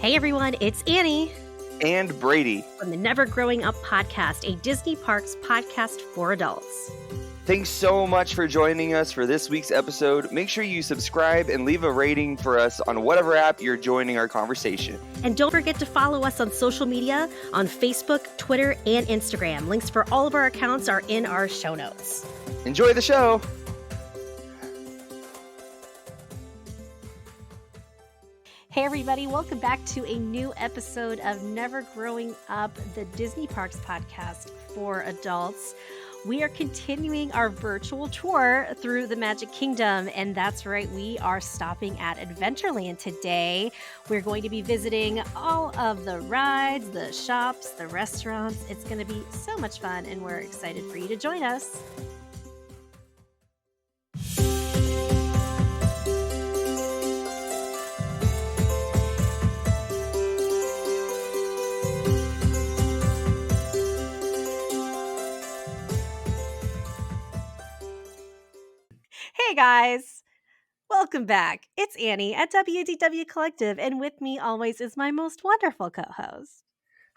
Hey everyone, it's Annie and Brady. from the Never Growing Up podcast, a Disney Parks podcast for adults. Thanks so much for joining us for this week's episode. Make sure you subscribe and leave a rating for us on whatever app you're joining our conversation. And don't forget to follow us on social media on Facebook, Twitter, and Instagram. Links for all of our accounts are in our show notes. Enjoy the show. Hey everybody, welcome back to a new episode of Never Growing Up, the Disney Parks podcast for adults. We are continuing our virtual tour through the Magic Kingdom, and that's right, we are stopping at Adventureland today. We're going to be visiting all of the rides, the shops, the restaurants. It's going to be so much fun, and we're excited for you to join us. Hey guys, welcome back. It's Annie at WDW Collective, and with me always is my most wonderful co-host.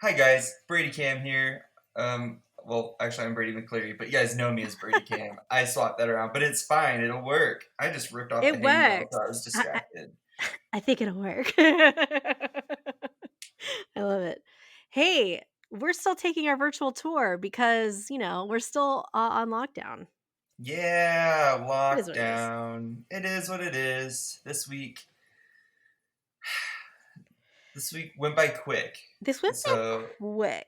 Hi guys, Brady Cam here. Well, actually I'm Brady McCleary, but you guys know me as Brady Cam. I swapped that around, but it's fine. It'll work. I just ripped off the hangnail, so I was distracted. I think it'll work. I love it. Hey, we're still taking our virtual tour because, we're still on lockdown. Yeah, It is what it is. lockdown. It is what it is. This week went by quick. This went by quick.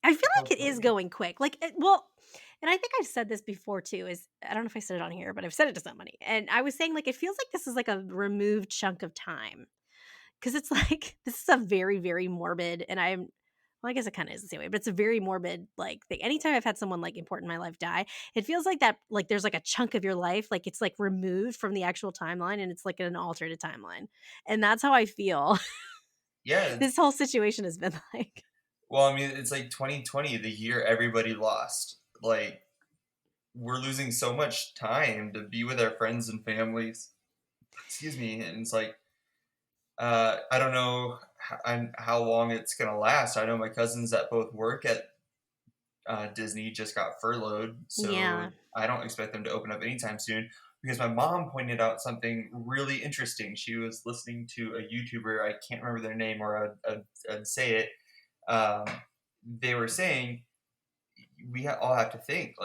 I feel like it is going quick. And I think I've said this before too, I don't know if I said it on here, but I've said it to somebody. And I was saying it feels like this is like a removed chunk of time. Because it's like, this is a very, very morbid, and I guess it kind of is the same way, but it's a very morbid, thing. Anytime I've had someone, important in my life die, it feels like that, there's, a chunk of your life, it's, removed from the actual timeline, and it's, an alternate timeline. And that's how I feel. Yeah. This whole situation has been like. Well, I mean, it's like 2020, the year everybody lost. We're losing so much time to be with our friends and families. Excuse me. And it's I don't know how long it's going to last. I know my cousins that both work at Disney just got furloughed, so yeah. I don't expect them to open up anytime soon, because my mom pointed out something really interesting. She was listening to a YouTuber, I can't remember their name, or I'd say it. They were saying, we all have to think,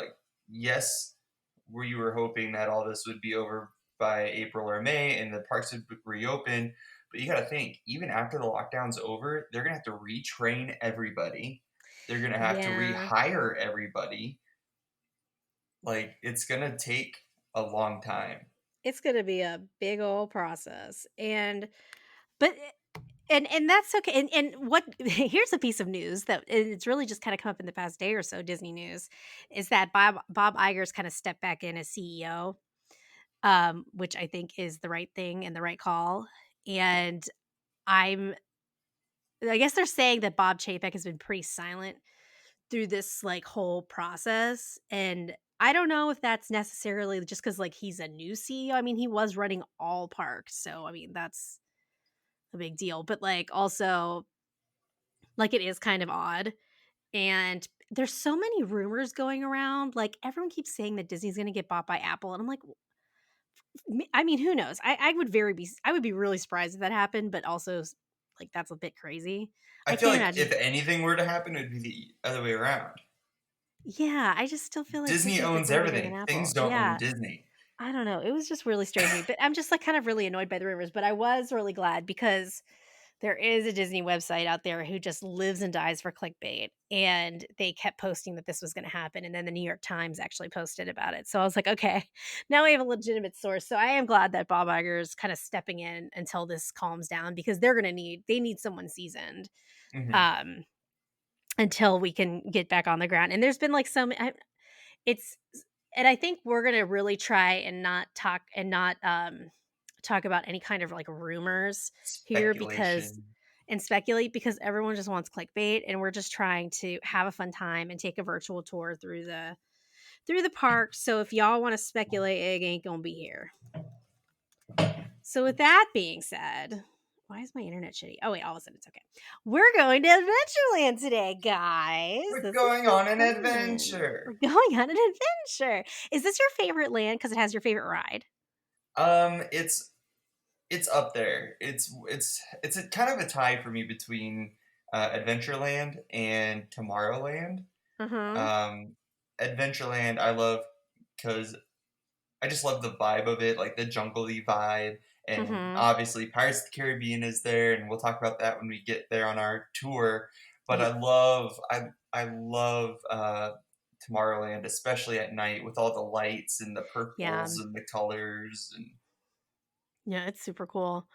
yes, we were hoping that all this would be over by April or May and the parks would reopen. But you got to think, even after the lockdown's over, they're going to have to retrain everybody. They're going to have to rehire everybody. It's going to take a long time. It's going to be a big old process. And that's okay. And here's a piece of news that it's really just kind of come up in the past day or so, Disney news, is that Bob Iger's kind of stepped back in as CEO, which I think is the right thing and the right call. And I guess they're saying that Bob Chapek has been pretty silent through this whole process. And I don't know if that's necessarily just because he's a new CEO. I mean, he was running all parks. So, I mean, that's a big deal. But also, it is kind of odd. And there's so many rumors going around. Everyone keeps saying that Disney's going to get bought by Apple. And I'm like, I mean, who knows? I would be really surprised if that happened, but also that's a bit crazy. I feel like if anything were to happen, it would be the other way around. Yeah, I just still feel like Disney owns everything. Things don't own Disney. I don't know. It was just really strange. But I'm just kind of really annoyed by the rumors. But I was really glad because there is a Disney website out there who just lives and dies for clickbait. And they kept posting that this was going to happen. And then the New York Times actually posted about it. So I was like, okay, now we have a legitimate source. So I am glad that Bob Iger is kind of stepping in until this calms down, because they need someone seasoned until we can get back on the ground. And there's been and I think we're going to really try and not talk about any kind of rumors here and speculate, because everyone just wants clickbait, and we're just trying to have a fun time and take a virtual tour through the park. So if y'all want to speculate, it ain't gonna be here. So with that being said, Why is my internet shitty? Oh wait, all of a sudden it's okay. We're going to Adventureland today, guys. We're This is going so on an fun. adventure. We're going on an adventure. Is this your favorite land because it has your favorite ride? It's up there. It's a kind of a tie for me between Adventureland and Tomorrowland. Mm-hmm. Um, Adventureland I love because I just love the vibe of it, like the jungly vibe, and Mm-hmm. obviously Pirates of the Caribbean is there, and we'll talk about that when we get there on our tour. But Yeah. I love Tomorrowland, especially at night with all the lights and the Yeah. purples and the colors, and Yeah, it's super cool.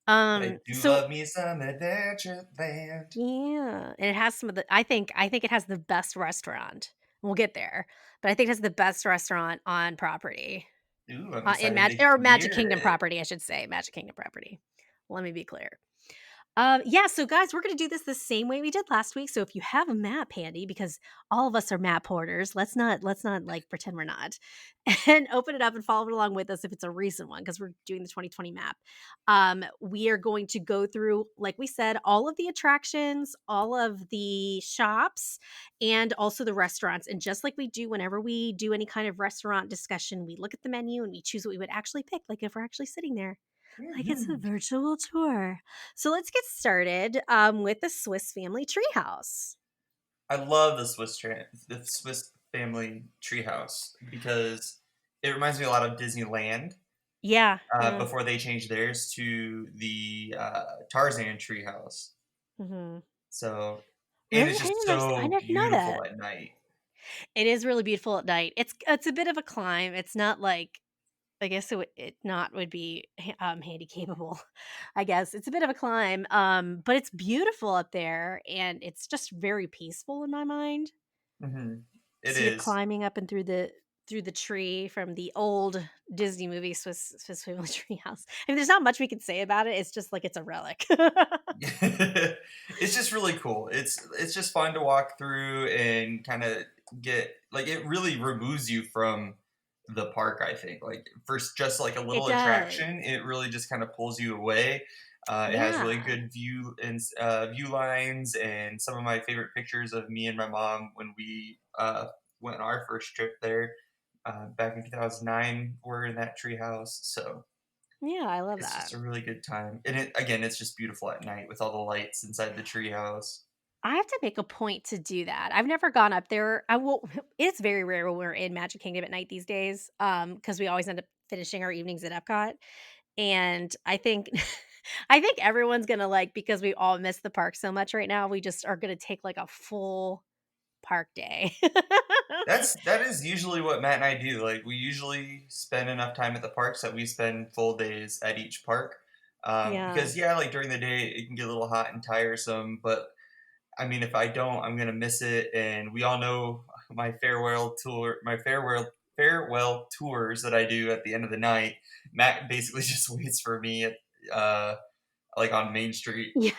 but I do So love me some Adventureland. yeah, and it has some of the I think it has the best restaurant. We'll get there, but I think it has the best restaurant on property. Ooh, I'm In excited to Magic hear Kingdom it. property, I should say, Magic Kingdom property. Let me be clear. Yeah, so guys, we're gonna do this the same way we did last week. So if you have a map handy, because all of us are map hoarders, let's not like pretend we're not, and open it up and follow it along with us if it's a recent one, because we're doing the 2020 map. We are going to go through, like we said, all of the attractions, all of the shops, and also the restaurants. And just like we do whenever we do any kind of restaurant discussion, we look at the menu and we choose what we would actually pick, like if we're actually sitting there. Like it's a Mhm. virtual tour. So let's get started with the Swiss Family Treehouse. I love the Swiss Family Treehouse because it reminds me a lot of Disneyland. Yeah. Before they changed theirs to the Tarzan Treehouse. Mm-hmm. So, and Really? it's just I so didn't know beautiful that. at night. It is really beautiful at night. It's a bit of a climb. It's not like I guess it not would be handy capable. I guess it's a bit of a climb, but it's beautiful up there, and it's just very peaceful in my mind. Hmm. It So you're is. climbing up and through the tree from the old Disney movie Swiss Family Treehouse. I mean, there's not much we can say about it. It's just like it's a relic. It's just really cool. It's just fun to walk through and kind of get like it really removes you from the park. I think like first just like a It little does. attraction, it really just kind of pulls you away. It has really Yeah. good view lines, and some of my favorite pictures of me and my mom when we went on our first trip there back in 2009 were in that treehouse. So Yeah, I love it's that. just a really good time, and it again, it's just beautiful at night with all the lights inside the treehouse. I have to make a point to do that. I've never gone up there. I will It's very rare when we're in Magic Kingdom at night these days, because we always end up finishing our evenings at Epcot. And I think I think everyone's gonna like because we all miss the park so much right now, we just are gonna take like a full park day. That is usually what Matt and I do. Like we usually spend enough time at the parks that we spend full days at each park. Yeah. Because yeah, like during the day it can get a little hot and tiresome, but I mean, if I don't, I'm gonna miss it. And we all know my farewell tours that I do at the end of the night. Matt basically just waits for me at uh, like on Main Street, Yeah.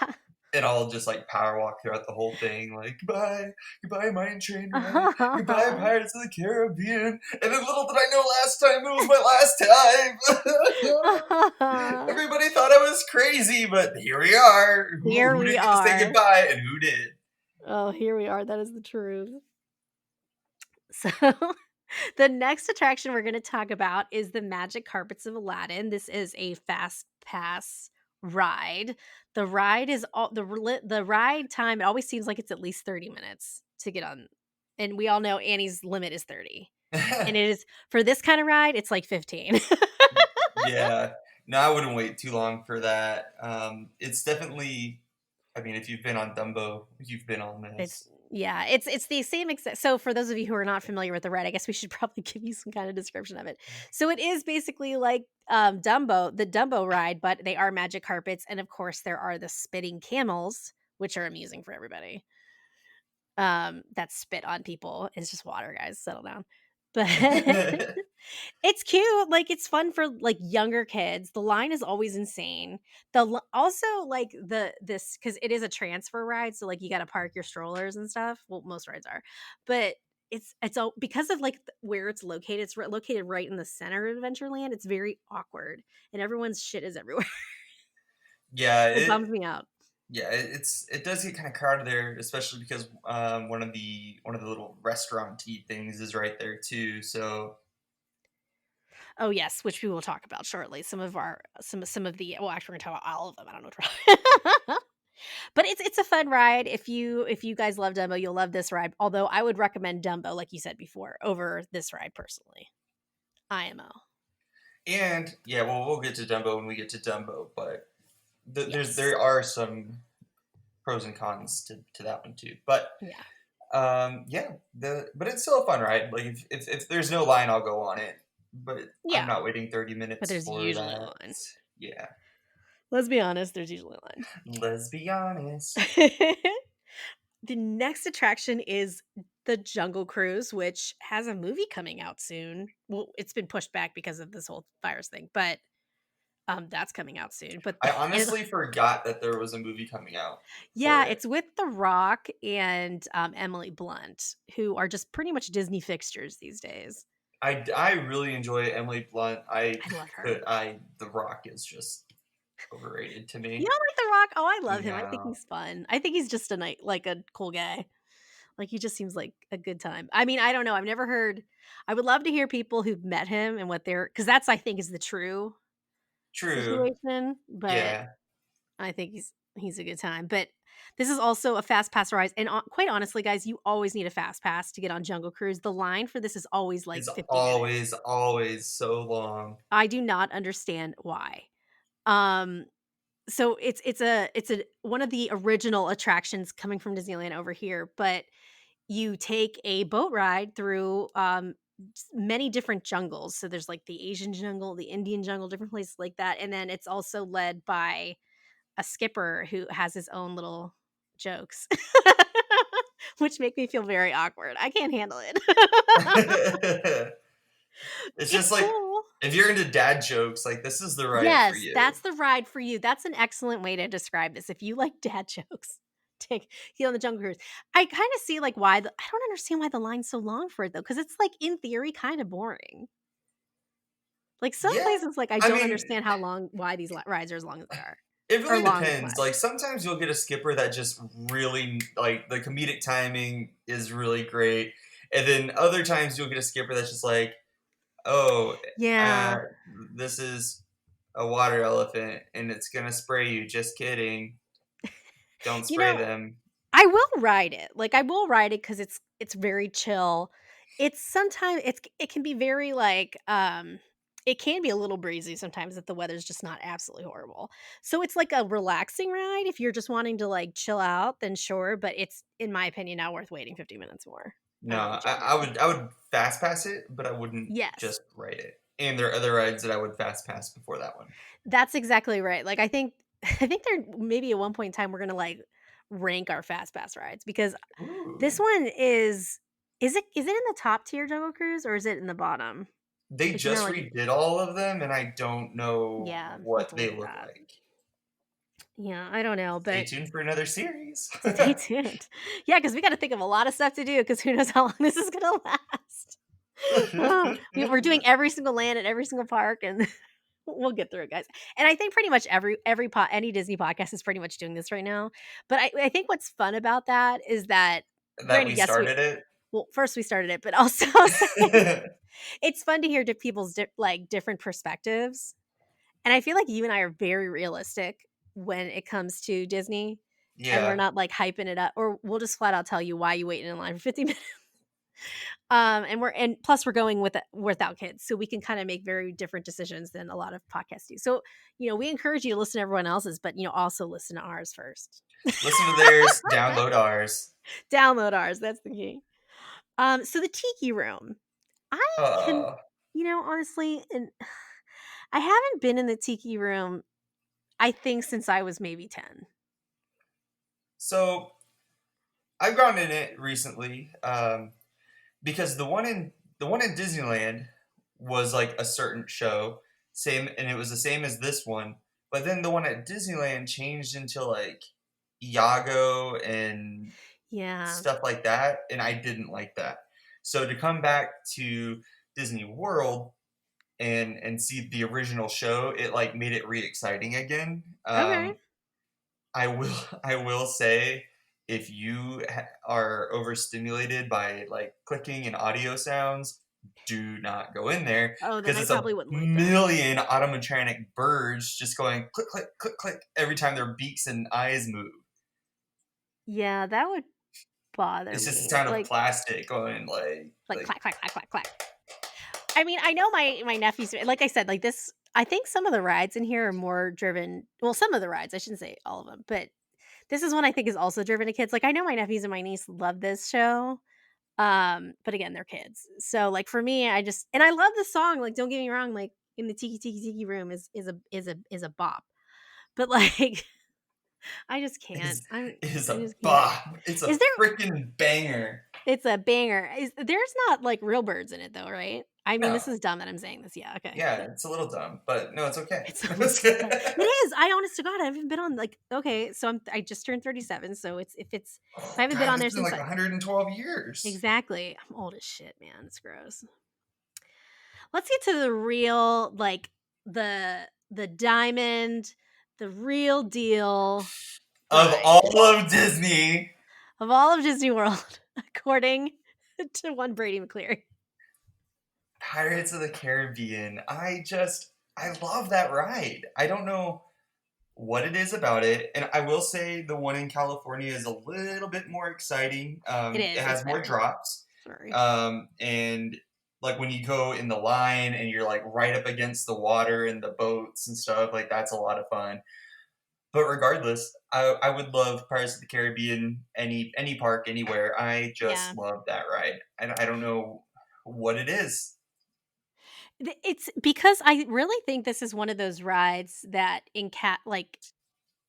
and I'll just like power walk throughout the whole thing, like goodbye, goodbye, Mine Train Ride, goodbye, Pirates of the Caribbean. And then little did I know, last time it was my last time. Everybody thought I was crazy, but here we are. Here Who we didn't get to say are. goodbye, and who did? Oh, here we are. That is the truth. So, the next attraction we're going to talk about is the Magic Carpets of Aladdin. This is a fast pass ride. The ride is all the ride time. It always seems like it's at least 30 minutes to get on, and we all know Annie's limit is 30. And it is for this kind of ride, it's like 15. Yeah, no, I wouldn't wait too long for that. It's definitely. I mean, if you've been on Dumbo, you've been on It's this. yeah, it's the same exact. So for those of you who are not familiar with the ride, I guess we should probably give you some kind of description of it. So it is basically like Dumbo, the Dumbo ride, but they are magic carpets, and of course there are the spitting camels, which are amusing for everybody. That spit on people. It's just water, guys. Settle down. But it's cute, like, it's fun for, like, younger kids. The line is always insane. Also, like, because it is a transfer ride, so, like, you gotta park your strollers and stuff. Well, most rides are. But it's all because of, like, where it's located, it's located right in the center of Adventureland, it's very awkward, and everyone's shit is everywhere. Yeah, It bums me out. it does get kind of crowded there, especially because one of the little restaurant-y things is right there too. So Oh, yes, which we will talk about shortly. Some of the well, actually, we're gonna talk about all of them. I don't know which. But it's a fun ride. If you guys love Dumbo, you'll love this ride. Although I would recommend Dumbo, like you said before, over this ride personally. IMO. and yeah, well, we'll get to Dumbo when we get to Dumbo, but Yes. there are some pros and cons to that one too. But Yeah. yeah, but it's still a fun ride. Like if there's no line, I'll go on it. But I'm Yeah. not waiting 30 But minutes there's for usually a that. line. Yeah, Let's be honest, there's usually a let's be honest. line. The next attraction is the Jungle Cruise, which has a movie coming out soon. Well, it's been pushed back because of this whole virus thing, but that's coming out soon. But I and it, honestly forgot that there was a movie coming out for yeah, it. it's with The Rock and Emily Blunt, who are just pretty much Disney fixtures these days. I really enjoy Emily Blunt. I love her. The Rock is just overrated to You me. don't like The Rock? Oh, I love him. I think No, he's fun. I think he's just like a cool guy. Like, he just seems like a good time. I mean, I don't know, I've never heard I would love to hear people who've met him and what they're because that's, I think, is the true true. situation, but Yeah, I think he's a good time, but this is also a fast pass ride, and quite honestly, guys, you always need a fast pass to get on Jungle Cruise. The line for this is always, like, it's 50 minutes. always so long. I do not understand why. Um, so it's a one of the original attractions coming from Disneyland over here, but you take a boat ride through, many different jungles. So there's, like, the Asian jungle, the Indian jungle, different places like that, and then it's also led by a skipper who has his own little jokes, which make me feel very awkward. I can't handle it. It's It's just like cool. if you're into dad jokes, like this is the ride for Yes, you. that's the ride for you. That's an excellent way to describe this. If you like dad jokes, take you on the Jungle Cruise. I kind of see like why I don't understand why the line's so long for it though, because it's like in theory kind of boring. Like some Yeah, places, like I I don't mean, understand why these rides are as long as they are, it or really long depends. why. Like sometimes you'll get a skipper that just really like the comedic timing is really great, and then other times you'll get a skipper that's just like, oh, uh, Yeah, this is a water elephant and it's gonna spray you. Just kidding. Don't you spray know, them. I will ride it. Like, I will ride it because it's very chill. It's sometimes it can be very, like, it can be a little breezy sometimes if the weather's just not absolutely horrible. So, it's like a relaxing ride. If you're just wanting to, like, chill out, then sure, but it's, in my opinion, not worth waiting 50 minutes more. I No, don't know what y'all I think. would I would fast pass it, but I wouldn't Yes. just ride it. And there are other rides that I would fast pass before that one. That's exactly right. Like, I think I think there maybe at one point in time, we're gonna, like, rank our fast pass rides because this Ooh. one is it in the top tier Jungle Cruise or is it in the bottom? They It's kinda just like redid all of them, and I don't know yeah, we'll have what to they look at look that. like. Yeah, I don't know, Stay but tuned for another series. stay tuned. Yeah, because we gotta think of a lot of stuff to do because who knows how long this is gonna last. Oh, we're doing every single land at every single park, and we'll get through it, guys. And I think pretty much any Disney podcast is pretty much doing this right now. But I think what's fun about that is that That granted, we yes, we started it. well, first we started it, but also second, it's fun to hear people's like different perspectives. And I feel like you and I are very realistic when it comes to Disney, and we're Yeah. not like hyping it up, or we'll just flat out tell you why you waiting in line for 50 minutes. And plus we're going with without kids, so we can kind of make very different decisions than a lot of podcasts do. So, we encourage you to listen to everyone else's, but also listen to ours first. Listen to theirs, download ours. Download ours. That's the key. So the tiki room. I can, Uh, honestly, and I haven't been in the tiki room, I think, since I was maybe 10. so I've gone in it recently, because the one in Disneyland was like a certain show, same, and it was the same as this one. But then the one at Disneyland changed into like Iago and Yeah. stuff like that, and I didn't like that. So to come back to Disney World, and see the original show, it like made it re-exciting again. Okay. I will say, if you are overstimulated by like clicking and audio sounds, do not go in there Oh, then because I it's a probably wouldn't like that. million automatronic birds just going click click click click every time their beaks and eyes move. Yeah, that would bother It's just the me. sound of plastic going Like like clack clack clack clack clack. I mean, I know my nephews, like I said, like this. I think some of the rides in here are more driven. Well, some of the rides, I shouldn't say all of them, but this is one I think is also driven to kids. Like I know my nephews and my niece love this show. But again, they're kids. So like for me, and I love the song. Like don't get me wrong, like in the tiki tiki tiki room is a bop. But like I just can't. is I a just can't. bop. It's a Is there freaking banger. It's a banger. There's not like real birds in it though, right? I mean, No, this is dumb that I'm saying this. Yeah, okay. yeah, it's a little dumb, but no, it's okay. It's a little dumb. It is. I honest to God, I haven't been on like okay, so I just turned 37, so if I Oh haven't been God, on there it's been since like like 112 years. exactly. I'm old as shit, man. It's gross. Let's get to the real like the diamond, the real deal Of ride all of Disney, of all of Disney World, according to one Brady McCleary. Pirates of the Caribbean. I love that ride. I don't know what it is about it, and I will say the one in California is a little bit more exciting. It It is. It's has more better. drops, Sorry. and like when you go in the line and you're like right up against the water and the boats and stuff, like that's a lot of fun. But regardless, I would love Pirates of the Caribbean any park anywhere. I Yeah. just love that ride. I don't know what it is. It's because I really think this is one of those rides that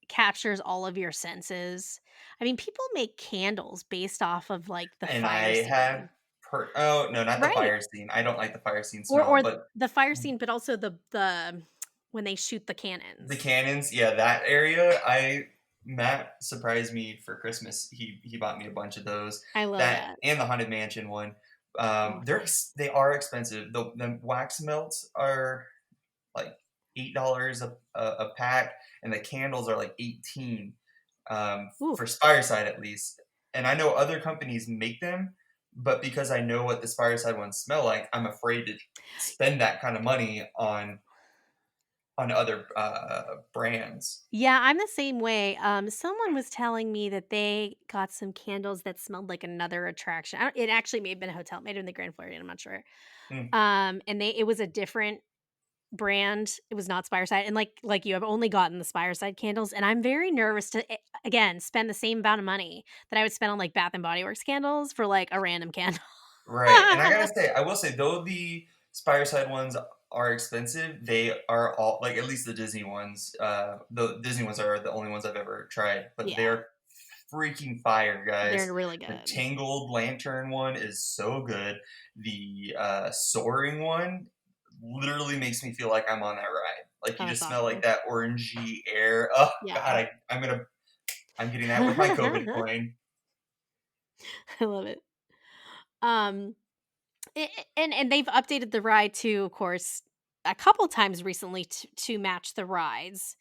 captures all of your senses. I mean, people make candles based off of like the And fire I have scene. oh no, not the Right. fire scene. I don't like the fire scene Or smell, but the fire scene, but also the when they shoot the the cannons. cannons, yeah, that area. I Matt surprised me for Christmas. He bought me a bunch of those. I love That that. and the Haunted Mansion one. Oh, They are expensive. The wax melts are like $8 a pack, and the candles are like 18 ooh. for Spireside at least. And I know other companies make them, but because I know what the Spireside ones smell like, I'm afraid to spend that kind of money on other brands. Yeah, I'm the same way. Someone was telling me that they got some candles that smelled like another attraction. It actually may have been a hotel, may have been the Grand Floridian. I'm not sure. Mm, And it was a different brand. It was not Spireside, and like you, have only gotten the Spireside candles, and I'm very nervous to again spend the same amount of money that I would spend on like Bath and Body Works candles for like a random candle. right, and I gotta say, I will say though the Spireside ones are expensive, they are all like at least the Disney ones. The Disney ones are the only ones I've ever tried, but Yeah, they're freaking fire, guys. they're really The good. Tangled Lantern one is so good. The Soaring one literally makes me feel like I'm on that ride. Like Oh, you that's just smell like awesome. that orangey air. Oh God, Yeah, I'm getting that with my COVID I coin. love it. Um, and they've updated the ride too, of course, a couple times recently to match the rides.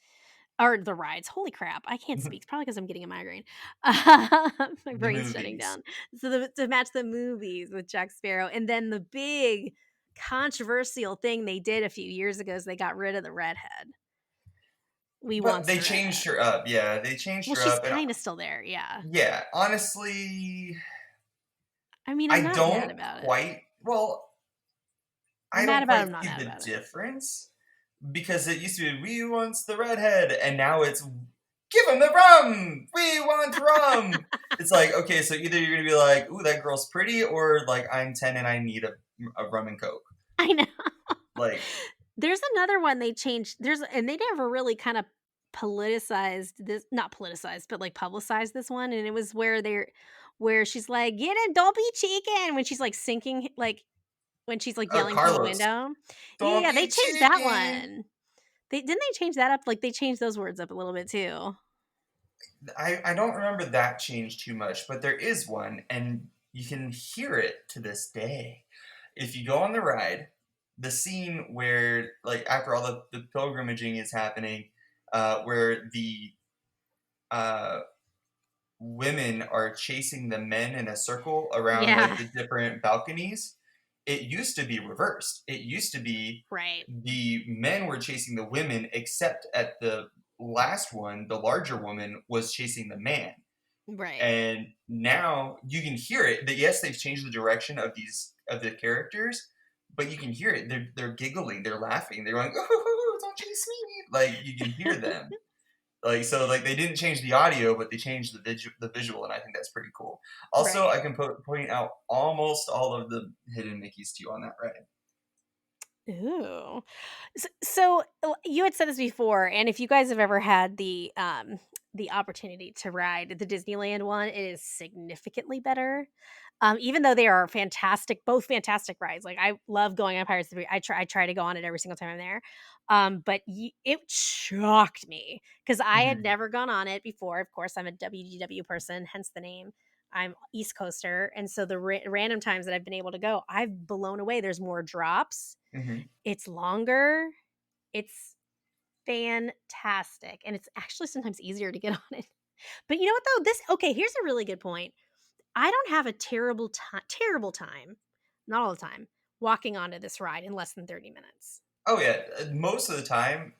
Or the rides. Holy crap, I can't speak. It's probably because 'cause I'm getting a migraine. My The brain's shutting movies. down. So to match the movies with Jack Sparrow, and then the big controversial thing they did a few years ago is they got rid of the redhead. We But wants they the changed redhead. her up. Yeah, they changed Well, her she's up, and kinda still there, yeah. yeah, honestly, I mean, I'm I not mad don't about it. quite. Well, I'm I mad don't about it, quite I'm not see mad the about it. difference because it used to be we wants the redhead, and now it's give him the rum. We want rum. It's like okay, so either you're gonna be like, ooh, that girl's pretty, or like I'm 10 and I need a rum and coke. I know. Like There's another one they changed. And they never really kind of politicized this, not politicized, but like publicized this one. And it was where she's like, "Get it, don't be chicken," when she's like sinking, like when she's like yelling from the Carlos, window. Yeah, don't yeah, they be changed that chicken. one. They change that up? Like they changed those words up a little bit too. I don't remember that change too much, but there is one, and you can hear it to this day. If you go on the ride, the scene where, like, after all the pilgrimaging is happening, where the uh, women are chasing the men in a circle around like Yeah. the different balconies. It used to be reversed. It used to be Right. the men were chasing the women, except at the last one, the larger woman was chasing the man. Right. And now you can hear it. That yes, they've changed the direction of the characters, but you can hear it. They're giggling, they're laughing, they're going, "Oh, don't chase me!" Like you can hear them. Like so, like they didn't change the audio, but they changed the visual, and I think that's pretty cool. Also, Right. I can point out almost all of the hidden Mickeys to you on that ride. Ooh. You had said this before, and if you guys have ever had the opportunity to ride the Disneyland one, it is significantly better. Even though they are fantastic, both fantastic rides. Like I love going on Pirates of the I try to go on it every single time I'm there. It shocked me because I had Mhm, never gone on it before. Of course, I'm a WDW person, hence the name. I'm East Coaster, and so the random times that I've been able to go, I've blown away. There's more drops, mhm. it's longer, it's fantastic, and it's actually sometimes easier to get on it. But you know what though? Here's a really good point. I don't have a terrible time, not all the time, walking onto this ride in less than 30 minutes. Oh yeah, most of the time,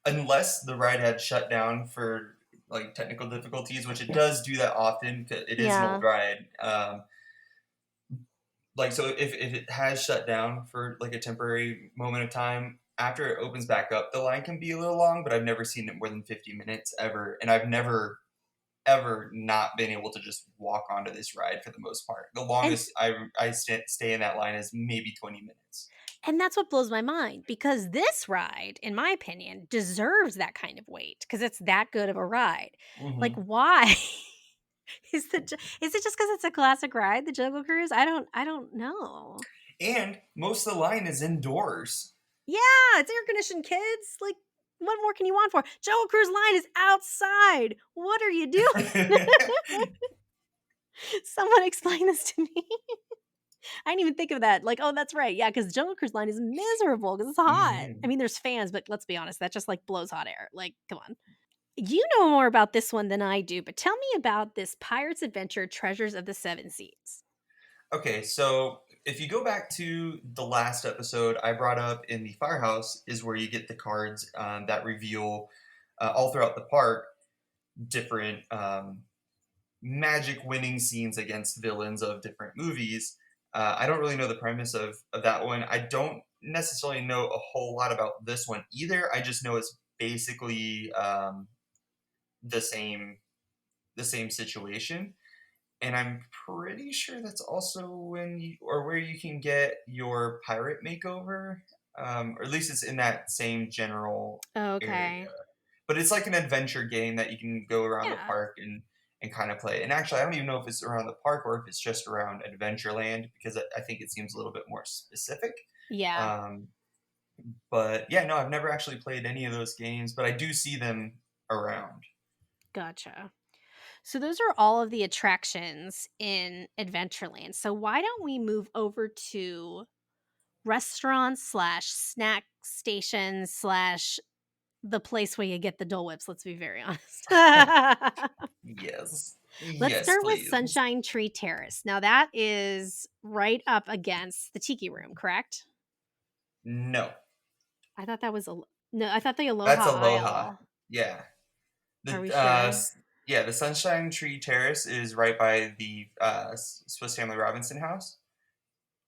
unless the ride had shut down for like technical difficulties, which it does do that often. 'Cause it is an old Yeah. ride. Like so, if it has shut down for like a temporary moment of time, after it opens back up, the line can be a little long. But I've never seen it more than 50 minutes ever, and I've never ever not been able to just walk onto this ride for the most part. The And longest stay in that line is maybe 20 minutes. and that's what blows my mind because this ride, in my opinion, deserves that kind of wait because it's that good of a ride. Like Hmm. why? Is it just because it's a classic ride, the Jungle Cruise? I don't know. And most of the line is indoors. Yeah, it's air conditioned, kids. Like, what more can you want for? Jungle Cruise line is outside. What are you doing? Someone explain this to me. I didn't even think of that. Like, oh, that's right. Yeah, because Jungle Cruise line is miserable because it's hot. I Hmm. mean, there's fans, but let's be honest, that just like blows hot air. Like, come on. You know more about this one than I do, but tell me about this Pirate's Adventure Treasures of the Seven Seas. Okay, so if you go back to the last episode, I brought up in the firehouse is where you get the cards that reveal all throughout the park different magic winning scenes against villains of different movies. I don't really know the premise of that one. I don't necessarily know a whole lot about this one either. I just know it's basically the same the same situation. And I'm pretty sure that's also when you or where you can get your pirate makeover, or at least it's in that same general area. Okay. But it's like an adventure game that you can go around the Yeah. park and kind of play. And actually, I don't even know if it's around the park or if it's just around Adventureland because I think it seems a little bit more specific. Yeah. Um, but yeah, no, I've never actually played any of those games, but I do see them around. Gotcha. So those are all of the attractions in Adventureland. So why don't we move over to restaurants slash snack stations slash the place where you get the Dole Whips? Let's be very honest. Yes, Let's yes, start with please. Sunshine Tree Terrace. Now that is right up against the Tiki Room, correct? No, I thought that was no. I thought the Aloha that's Aloha. Isle. Yeah. Are The we sure? yeah, the Sunshine Tree Terrace is right by the Swiss Family Robinson house,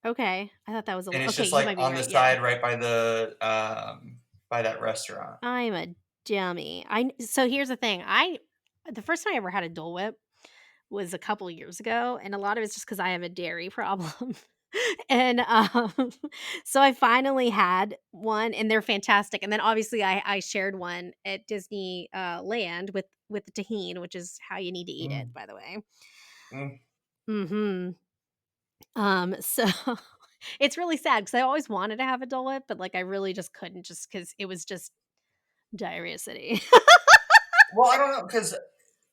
Okay, I thought that was and it's okay. just You like might be on the right. Yeah. side, right by that restaurant. I'm a dummy. So here's the thing. The first time I ever had a Dole Whip was a couple years ago, and a lot of it's just because I have a dairy problem. And so I finally had one, and they're fantastic. And then obviously I shared one at Disney Land with the tahine, which is how you need to eat it, Mm, by the way. mm. Hmm. So it's really sad because I always wanted to have a Dole Whip, but like I really just couldn't, just because it was just diarrhea city. Well, I don't know because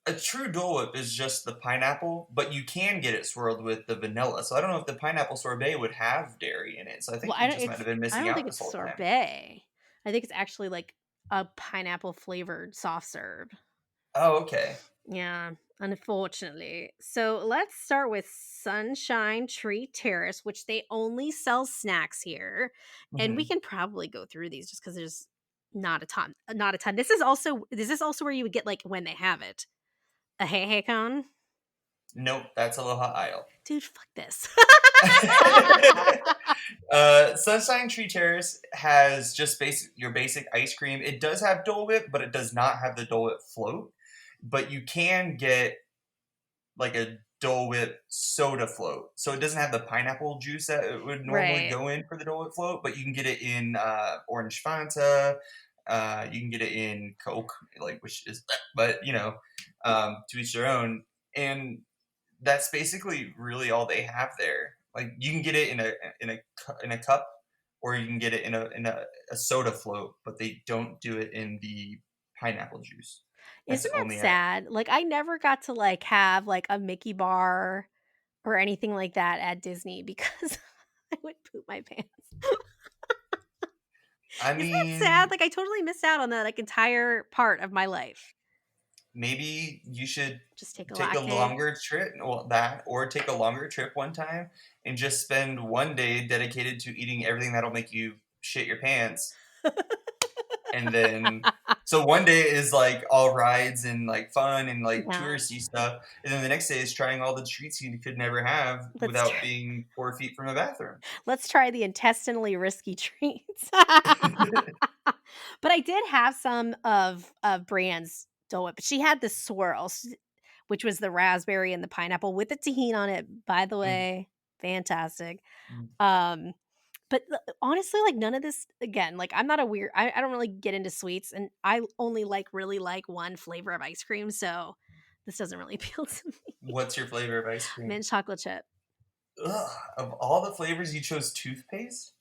a true Dole Whip is just the pineapple, but you can get it swirled with the vanilla. So I don't know if the pineapple sorbet would have dairy in it. So I Well, think you just might have been I missing don't out think this it's whole time. sorbet. I think it's actually like a pineapple flavored soft serve. Oh, okay. Yeah, unfortunately. So let's start with Sunshine Tree Terrace, which they only sell snacks here. And we Hmm. can probably go through these just because there's not a ton. Not a ton. This is also where you would get like when they have it. A hey cone? Nope, that's Aloha Isle. Dude, fuck this. Sunshine Tree Terrace has just your basic ice cream. It does have Dole Whip, but it does not have the Dole Whip float. But you can get like a Dole Whip soda float. So it doesn't have the pineapple juice that it would normally Right. go in for the Dole Whip float, but you can get it in orange Fanta. You can get it in Coke, like which is, but to each their own. And that's basically really all they have there. Like you can get it in a cup, or you can get it in a soda float, but they don't do it in the pineapple juice. That's Isn't the that only. sad? Like I never got to like have like a Mickey bar or anything like that at Disney because I would poop my pants. I Isn't that sad? mean, Like I totally missed out on that like entire part of my life. maybe you should Just take a take a latte. longer trip, well, that, or take a longer trip one time and just spend one day dedicated to eating everything that'll make you shit your pants. And then, so one day is like all rides and like fun and like Yeah, touristy stuff. And then the next day is trying all the treats you could never have let's tr- without being 4 feet from a bathroom. let's try the intestinally risky treats. But I did have some of Brienne's Dole Whip. She had the swirls, which was the raspberry and the pineapple with the tahini on it. By the Mm, way, fantastic. mm. Um, but honestly, like none of this again, like I'm not a weird I don't really get into sweets and I only like really like one flavor of ice cream, so this doesn't really appeal to me. What's your flavor of ice cream? Mint chocolate chip. Ugh, of all the flavors, you chose toothpaste?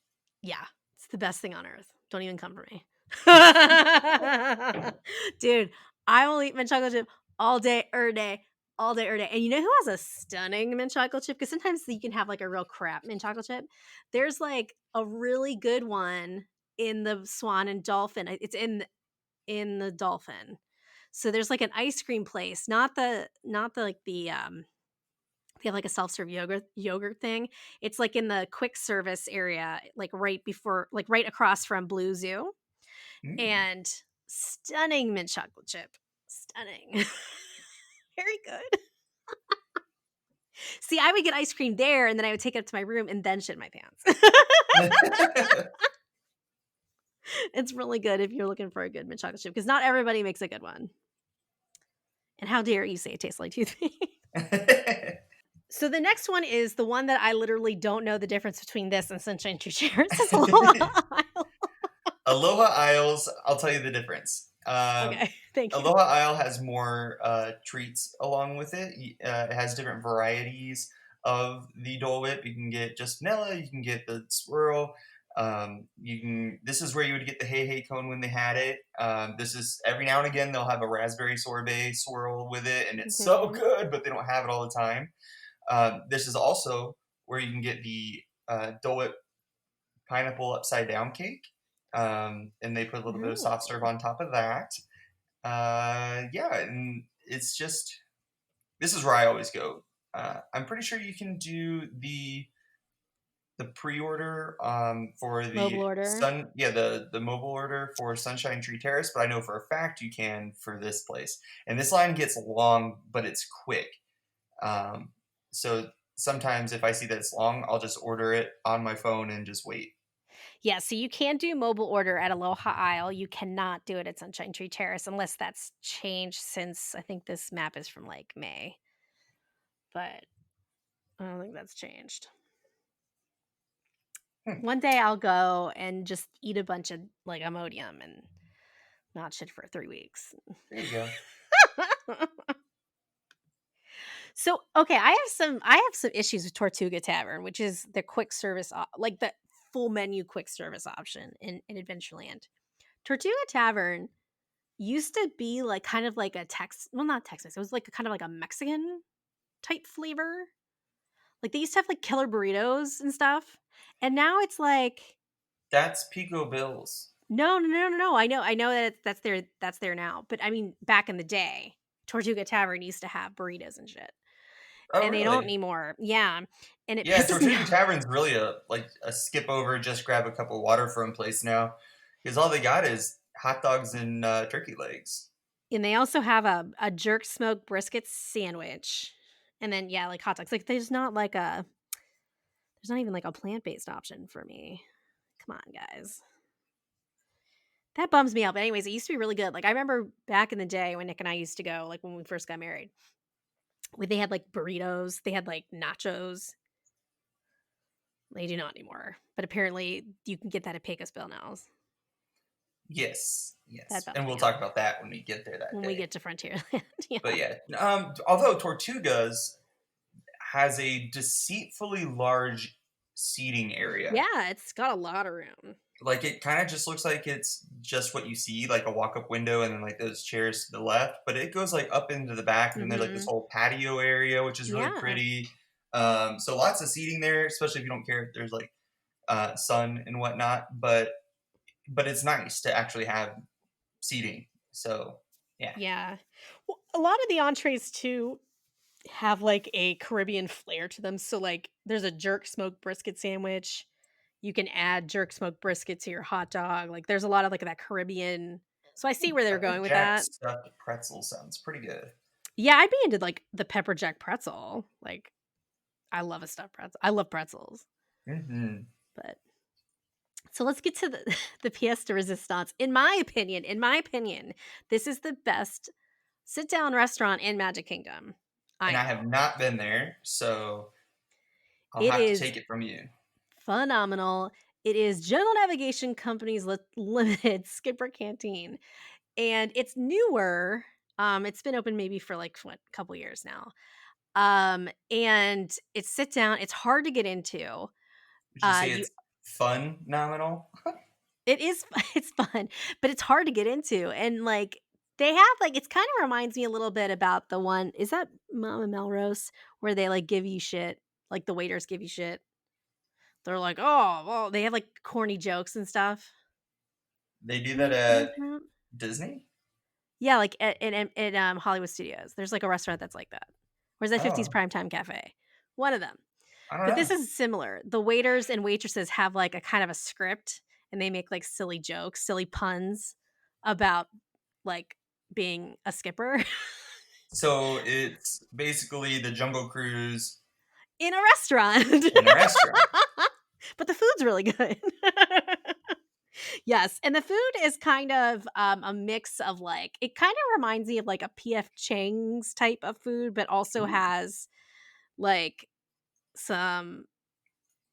Yeah, it's the best thing on earth. Don't even come for me. Dude, I will eat mint chocolate chip all day, er day, all day, er day. And you know who has a stunning mint chocolate chip? Because sometimes you can have like a real crap mint chocolate chip. There's like a really good one in the Swan and Dolphin. It's in the Dolphin. So there's like an ice cream place, not the like the they have like a self-serve yogurt thing. It's like in the quick service area, like right before, like right across from Blue Zoo, Mm. and stunning mint chocolate chip, stunning, very good. See, I would get ice cream there, and then I would take it up to my room and then shit my pants. It's really good if you're looking for a good mint chocolate chip because not everybody makes a good one. And how dare you say it tastes like toothpaste? So the next one is the one that I literally don't know the difference between this and Sunshine Tree Cheers. It's Aloha Isle. Aloha Isles, I'll tell you the difference. Okay, thank you. Aloha Isle has more treats along with it. It has different varieties of the Dole Whip. You can get just vanilla. You can get the swirl. You can. This is where you would get the hey cone when they had it. This is every now and again they'll have a raspberry sorbet swirl with it, and it's so Mhm. good, but they don't have it all the time. This is also where you can get the Dole Whip pineapple upside down cake. And they put a little bit of soft serve Ooh. on top of that. Yeah, and it's just this is where I always go. I'm pretty sure you can do the pre-order for Mobile the order. sun yeah the mobile order for Sunshine Tree Terrace, but I know for a fact you can for this place. And this line gets long, but it's quick. Um, so sometimes if I see that it's long, I'll just order it on my phone and just wait. Yeah, so you can do mobile order at Aloha Isle. You cannot do it at Sunshine Tree Terrace unless that's changed since I think this map is from like May. But I don't think that's changed. Hmm, One day I'll go and just eat a bunch of like Imodium and not shit for 3 weeks. there you go. So okay, I have some issues with Tortuga Tavern, which is the quick service, like the full menu quick service option in Adventureland. Tortuga Tavern used to be like kind of like a not Texas. It was like kind of like a Mexican type flavor. Like they used to have like killer burritos and stuff. And now it's like That's Pico Bills. no, no, no, no, no. I know that that's there now. But I mean back in the day, Tortuga Tavern used to have burritos and shit. Oh, And they don't really? anymore. Yeah. And it Yeah, pisses me Tortuga off. Tavern's really a skip over, just grab a cup of water from place now, because all they got is hot dogs and turkey legs. And they also have a jerk smoked brisket sandwich. And then yeah, like hot dogs. Like there's not even like a plant-based option for me. Come on, guys. That bums me out. But anyways, it used to be really good. Like I remember back in the day when Nick and I used to go, like when we first got married, they had like burritos, they had like nachos. They do not anymore. But apparently you can get that at Pecosville now. Yes, That yes, bums and me we'll out talk about that when we get there that when we day. get to Frontierland. Yeah. But yeah, although Tortugas has a deceitfully large seating area. Yeah, it's got a lot of room. Like it kind of just looks like it's just what you see, like a walk-up window, and then like those chairs to the left. But it goes like up into the back, and then there's like this Mhm. whole patio area, which is really Yeah. pretty. So lots of seating there, especially if you don't care if there's like sun and whatnot. But it's nice to actually have seating. So yeah, Yeah. Well, a lot of the entrees too have like a Caribbean flair to them. So like there's a jerk smoked brisket sandwich. You can add jerk smoked brisket to your hot dog. Like there's a lot of like that Caribbean. So I see where they're pepper going with jack that. stuffed pretzel sounds pretty good. Yeah, I'd be into like the pepper jack pretzel. Like I love a stuffed pretzel. I love pretzels. Hmm. But so let's get to the the pièce de resistance. In my opinion, this is the best sit down restaurant in Magic Kingdom. I And I have know. not been there, so I'll It have to is take it from you. phenomenal. It is General Navigation Company's limited Skipper Canteen, and it's newer. It's been open maybe for like what, a couple years now. And it's sit down. It's hard to get into. Would you say You it's fun nominal? it is it's fun, but it's hard to get into, and like they have like it's kind of reminds me a little bit about the one is that Mama Melrose where they like give you shit, like the waiters give you shit. They're like, oh, well, they have like corny jokes and stuff. They do Do you that know what I'm at talking about? Disney? Yeah, like at Hollywood Studios. There's like a restaurant that's like that. Where's that 50s Oh, Primetime Cafe? One of them. I don't But this know. is similar. The waiters and waitresses have like a kind of a script and they make like silly jokes, silly puns about like being a skipper So it's basically the Jungle Cruise in a restaurant. in a restaurant. But the food's really good. Yes, and the food is kind of a mix of like it kind of reminds me of like a PF Chang's type of food, but also Ooh. has like some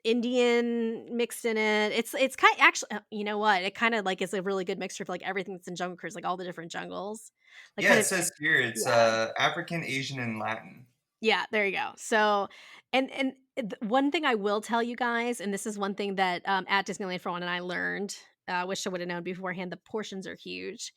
Indian mixed in it. It's kind actually you know what? It kind of like is a really good mixture of like everything that's in Jungle Cruise, like all the different jungles. Like Yeah, kind it of says here it's yeah. African, Asian, and Latin. Yeah, there you go. So, one thing I will tell you guys, and this is one thing that at Disneyland for one, and I learned. Wish I would have known beforehand. The portions are huge.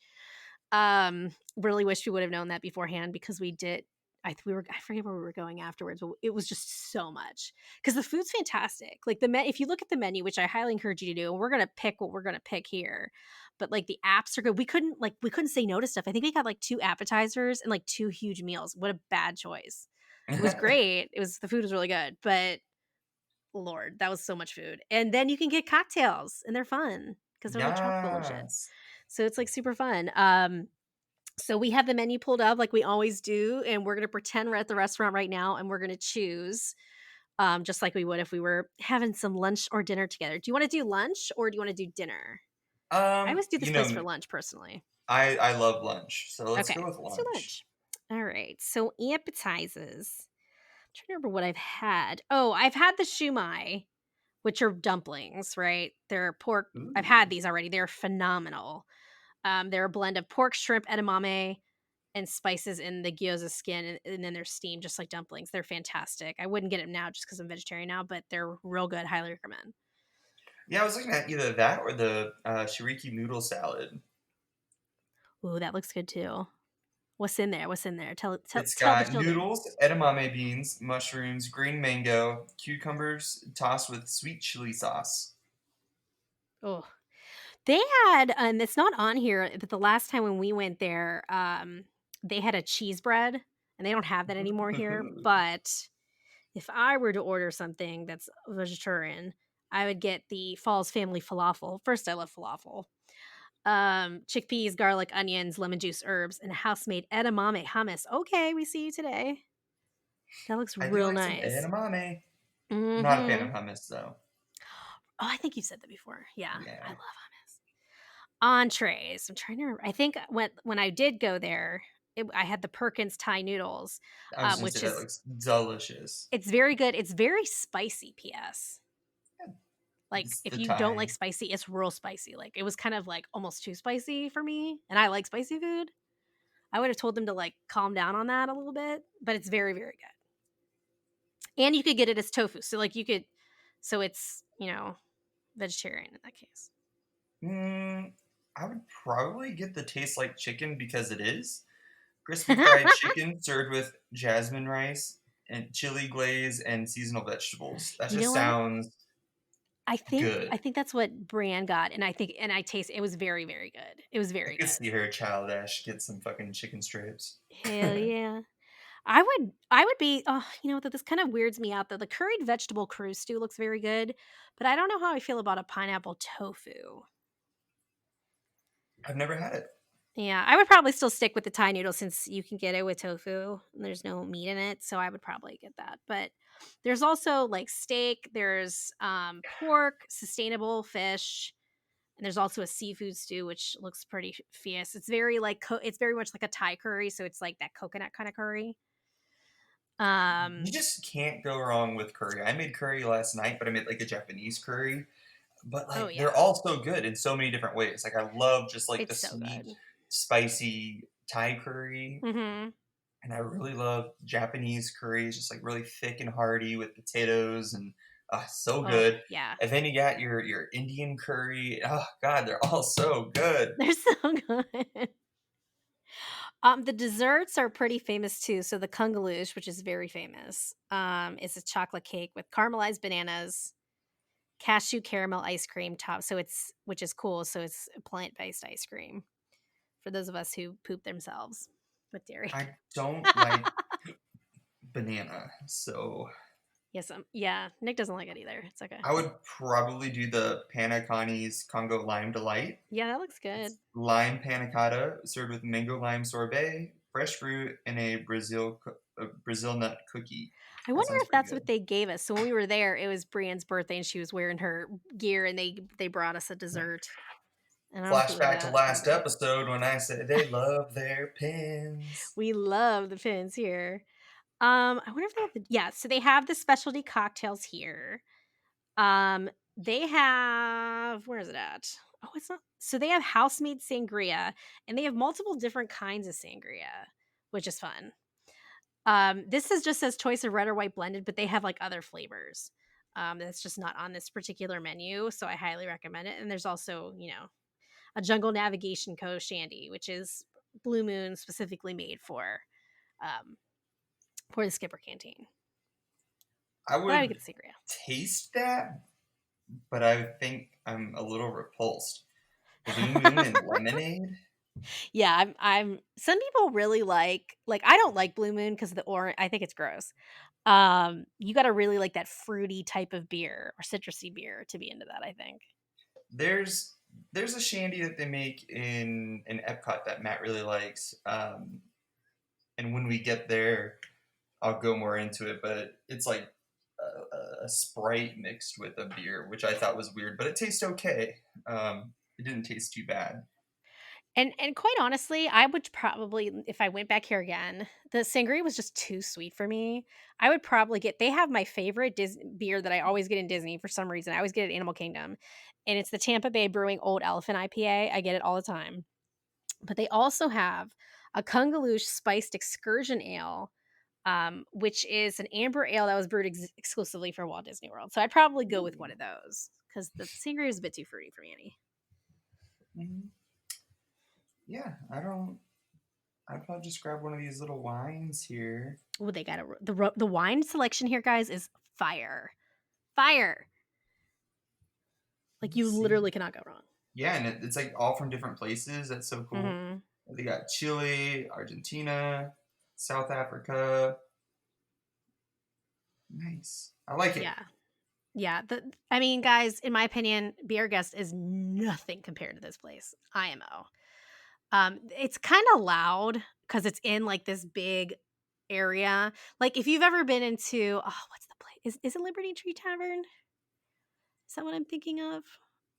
Really wish we would have known that beforehand because we did. I forget where we were going afterwards, but it was just so much because the food's fantastic. Like if you look at the menu, which I highly encourage you to do, and we're gonna pick what we're gonna pick here. But like the apps are good. We couldn't say no to stuff. I think we got like 2 appetizers and like 2 huge meals. What a bad choice. It was great. The food was really good, but Lord, that was so much food. And then you can get cocktails and they're fun because they're like tropical and shit. Yes. So it's like super fun. So we have the menu pulled up like we always do, and we're gonna pretend we're at the restaurant right now and we're gonna choose just like we would if we were having some lunch or dinner together. Do you want to do lunch or do you want to do dinner? I always do this You place know for me. lunch personally. I love lunch, so let's Okay, go with let's do lunch. lunch. All right. So appetizers. Trying to remember what I've had. Oh, I've had the shumai, which are dumplings, right? They're pork. I've had Ooh. these already. They're phenomenal. They're a blend of pork, shrimp, edamame, and spices in the gyoza skin, and then they're steamed just like dumplings. They're fantastic. I wouldn't get them now just because I'm vegetarian now, but they're real good. Highly recommend. Yeah, I was looking at either that or the shiriki noodle salad. Ooh, that looks good too. What's in there? What's in there? It's Tell the got children. noodles, edamame beans, mushrooms, green mango, cucumbers tossed with sweet chili sauce. Oh, they had, and it's not on here, but the last time when we went there, they had a cheese bread, and they don't have that anymore here. But if I were to order something that's vegetarian, I would get the Falls Family Falafel. First, I love falafel. Chickpeas, garlic, onions, lemon juice, herbs, and house-made edamame hummus. Okay, we see you today. That looks I do real like some nice. edamame. Not a fan of Mhm. hummus though. Oh, I think you've said that before. Yeah, I Yeah. love hummus. Entrees. I'm trying to remember. I think when I did go there, I had the Perkins Thai noodles, I was gonna say which that is looks delicious. it's very good. It's very spicy. P.S. Yeah, Like it's if the you don't like Thai. spicy, it's real spicy. Like it was kind of like almost too spicy for me, and I like spicy food. I would have told them to like calm down on that a little bit, but it's very very good. And you could get it as tofu, so like you could, so it's vegetarian in that case. Mm, I would probably get the taste like chicken because it is. Crispy fried chicken served with jasmine rice and chili glaze and seasonal vegetables. That You know just what? sounds I good. think that's what Bran got, and I taste it was very, very good. It was I very could see good. her childish get some fucking chicken strips. Hell yeah. I would be this kind of weirds me out though. The curried vegetable crew stew looks very good, but I don't know how I feel about a pineapple tofu. I've never had it. Yeah, I would probably still stick with the Thai noodle since you can get it with tofu and there's no meat in it, so I would probably get that. But there's also like steak, there's pork, sustainable fish, and there's also a seafood stew which looks pretty fierce. It's very like it's very much like a Thai curry, so it's like that coconut kind of curry. You Um just can't go wrong with curry. I made curry last night, but I made like a Japanese curry. But oh like they're yeah, all so good in so many different ways. Like I love just like the it's so sweet, good. spicy Thai curry. Mhm. And I really love Japanese curries, just like really thick and hearty with potatoes and so Oh, good. yeah. And then you got your Indian curry. Oh God, they're all so good. They're so good. The desserts are pretty famous too. So the kungaloosh, which is very famous, is a chocolate cake with caramelized bananas, cashew caramel ice cream top. So it's which is cool. So it's a plant-based ice cream for those of us who poop themselves with dairy. I don't like banana, so Yes, yeah. Nick doesn't like it either. It's okay. I would probably do the Panna Connie's Congo Lime Delight. Yeah, that looks It's good. lime panna cotta served with mango lime sorbet, fresh fruit, and a Brazil nut cookie. I That wonder sounds if pretty that's good. what they gave us. So when we were there, it was Brienne's birthday and she was wearing her gear and they brought us a dessert. And I don't know if it was Flashback to that or last something. episode when I said they love their pins. We love the pins here. I wonder if they have so they have the specialty cocktails here. Um, they have where is it at? Oh, it's not. So they have house-made sangria and they have multiple different kinds of sangria, which is fun. This is just says choice of red or white blended, but they have like other flavors. That's just not on this particular menu, so I highly recommend it. And there's also, a Jungle Navigation Co. Shandy, which is Blue Moon specifically made um for the Skipper Canteen. I But I would would get the sangria. taste that, but I think I'm a little repulsed. Blue Moon and lemonade? Yeah, I'm some people really like I don't like Blue Moon because of the orange. I think it's gross. You gotta really like that fruity type of beer or citrusy beer to be into that, I think. There's there's a shandy that they make in Epcot that Matt really likes. And when we get there, I'll go more into it. But it's like a Sprite mixed with a beer, which I thought was weird, but it tastes okay. It didn't taste too bad. And quite honestly, I would probably if I went back here again, the sangria was just too sweet for me. I would probably get they have my favorite beer that I always get in Disney for some reason. I always get it at Animal Kingdom, and it's the Tampa Bay Brewing Old Elephant IPA. I get it all the time. But they also have a Kungaloosh spiced excursion ale, which is an amber ale that was brewed exclusively for Walt Disney World. So I'd probably go with one of those because the sangria is a bit too fruity for me, Annie. Mhm. Yeah, I'd probably just grab one of these little wines here. Oh, they got the wine selection here, guys, is fire. Fire. Like, Let's you see. literally cannot go wrong. Yeah, and it's like all from different places. That's so cool. Mhm. They got Chile, Argentina, South Africa. Nice. I like it. Yeah. Yeah, I mean, guys, in my opinion, Be Our Guest is nothing compared to this place, IMO. It's kinda loud because it's in, like, this big area. Like, if you've ever been into what's the place? Is it Liberty Tree Tavern? Is that what I'm thinking of?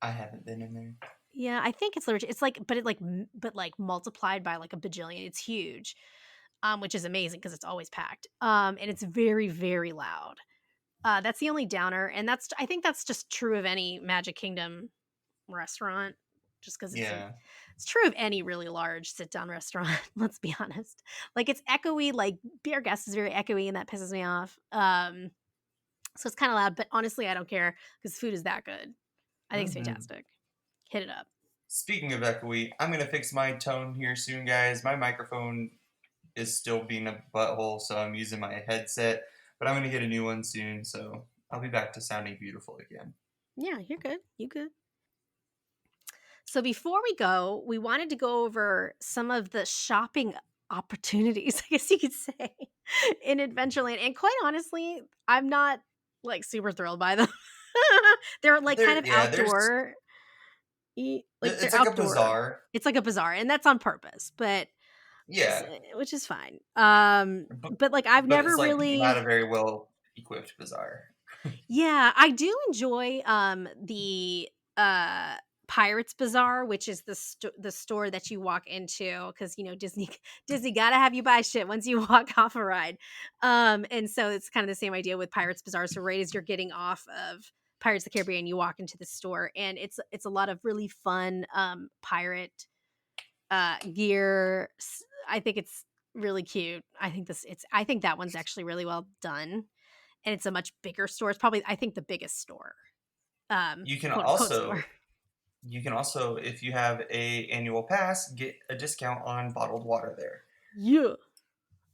I haven't been in there. Yeah, I think it's Liberty. It's like but it, like, m but, like, multiplied by, like, a bajillion. It's huge, which is amazing because it's always packed. And it's very, very loud. That's the only downer, and I think that's just true of any Magic Kingdom restaurant, just because Yeah. it's true of any really large sit-down restaurant, let's be honest. Like, it's echoey, like, Be Our Guest is very echoey, and that pisses me off. So it's kinda loud, but honestly, I don't care because the food is that good. I think it's Hmm. fantastic. Hit it up. Speaking of echoey, I'm gonna fix my tone here soon, guys. My microphone is still being a butthole, so I'm using my headset, but I'm gonna get a new one soon, so I'll be back to sounding beautiful again. Yeah, you're good. You good. So before we go, we wanted to go over some of the shopping opportunities, I guess you could say, in Adventureland. And quite honestly, I'm not like super thrilled by them. They're like kind There, of yeah, outdoor, like they're it's like a outdoor. bazaar. It's like a bazaar, and that's on purpose, but Yeah, which is fine. but, But like I've but never it's like not really a very well equipped bazaar. Yeah, I do enjoy the Pirates Bazaar, which is the store that you walk into because Disney Disney gotta have you buy shit once you walk off a ride. And so it's kind of the same idea with Pirates Bazaar. So right as you're getting off of Pirates of the Caribbean, you walk into the store, and it's a lot of really fun pirate gear. I think it's really cute. I think that one's actually really well done, and it's a much bigger store. It's probably, I think, the biggest store, You can quote unquote store. also you can also, if you have a annual pass, get a discount on bottled water there. Yeah,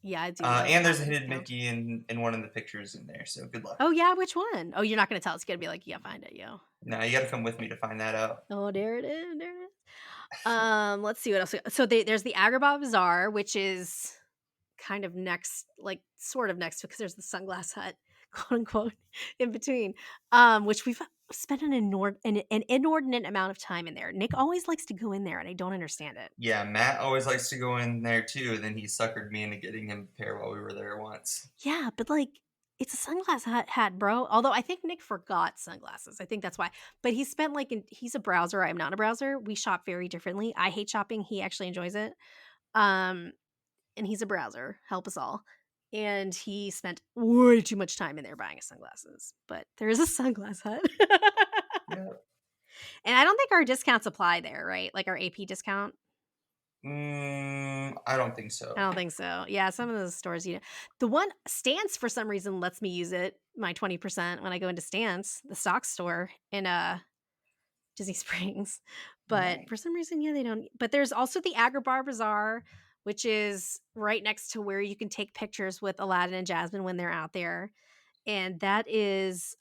yeah, I do love And there's a having hidden discounts. Mickey in one of the pictures in there, so good luck. Oh yeah, which one? Oh, you're not gonna tell us. You gotta be like, yeah, find it, yo. Now you got to come with me to find that out. Oh, there it is. There it is. Let's see what else. So there's the Agrabah Bazaar, which is kind of next, like sort of next, because there's the Sunglass Hut, quote unquote, in between. Which we've spent an inordinate amount of time in there. Nick always likes to go in there, and I don't understand it. Yeah, Matt always likes to go in there too. Then he suckered me into getting him a pair while we were there once. Yeah, but like it's a sunglass hat, bro. Although I think Nick forgot sunglasses. I think that's why. But he spent he's a browser. I'm not a browser. We shop very differently. I hate shopping. He actually enjoys it. Um, and he's a browser. Help us all. And he spent way too much time in there buying his sunglasses. But there is a sunglass hut. Yeah. And I don't think our discounts apply there, right? Like our AP discount. I don't think I so. don't think so. Yeah, some of those stores, the one Stance for some reason lets me use it, my 20% when I go into Stance, the stock store in Disney Springs. But for Nice. some reason, yeah, they don't. But there's also the Agrabah Bazaar, which is right next to where you can take pictures with Aladdin and Jasmine when they're out there. And that is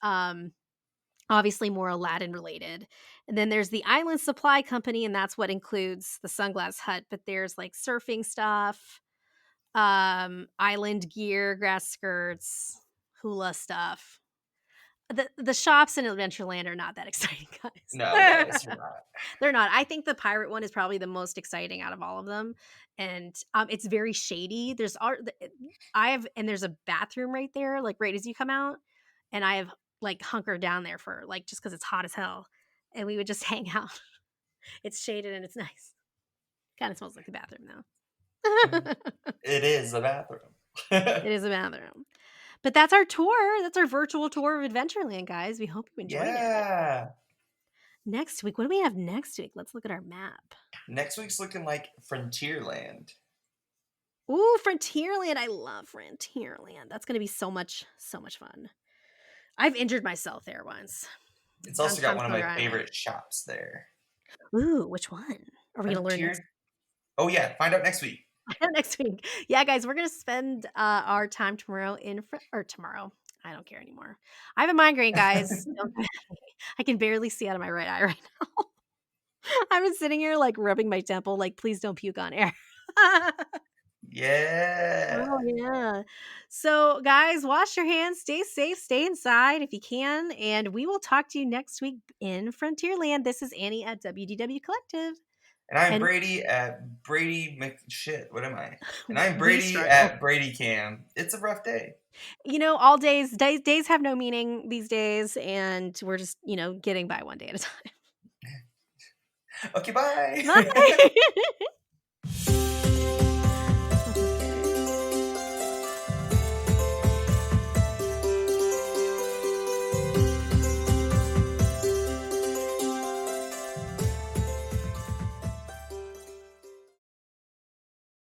obviously more Aladdin related. And then there's the Island Supply Company, and that's what includes the Sunglass Hut. But there's like surfing stuff, island gear, grass skirts, hula stuff. The shops in Adventureland are not that exciting, No, guys. guys, you're not. They're not. I think the pirate one is probably the most exciting out of all of them, and it's very shady. There's a bathroom right there, like right as you come out, and I have like hunkered down there for like just because it's hot as hell, and we would just hang out. It's shaded and it's nice. Kind of smells like the bathroom though. It is a bathroom. It is a bathroom. But that's our tour. That's our virtual tour of Adventureland, guys. We hope you enjoyed it. Yeah. Next week, what do we have next week? Let's look at our map. Next week's looking like Frontierland. Ooh, Frontierland. I love Frontierland. That's going to be so much fun. I've injured myself there once It's on also got one of Conch my Island. favorite shops there. Ooh, which one? Are we going to learn next? Frontier Oh yeah, find out next week. next week. Yeah, guys, we're gonna spend our time tomorrow or tomorrow. I don't care anymore. I have a migraine, guys. I can barely see out of my right eye right now. I've been sitting here like rubbing my temple, like, please don't puke on air. Yeah. Oh, yeah. So, guys, wash your hands, stay safe, stay inside if you can, and we will talk to you next week in Frontierland. This is Annie at WDW Collective, And I'm and Brady at Brady Shit. What am I? And I'm we Brady struggle. at Brady Cam. It's a rough day. All days have no meaning these days, and we're just, getting by one day at a time. Okay, bye. Bye.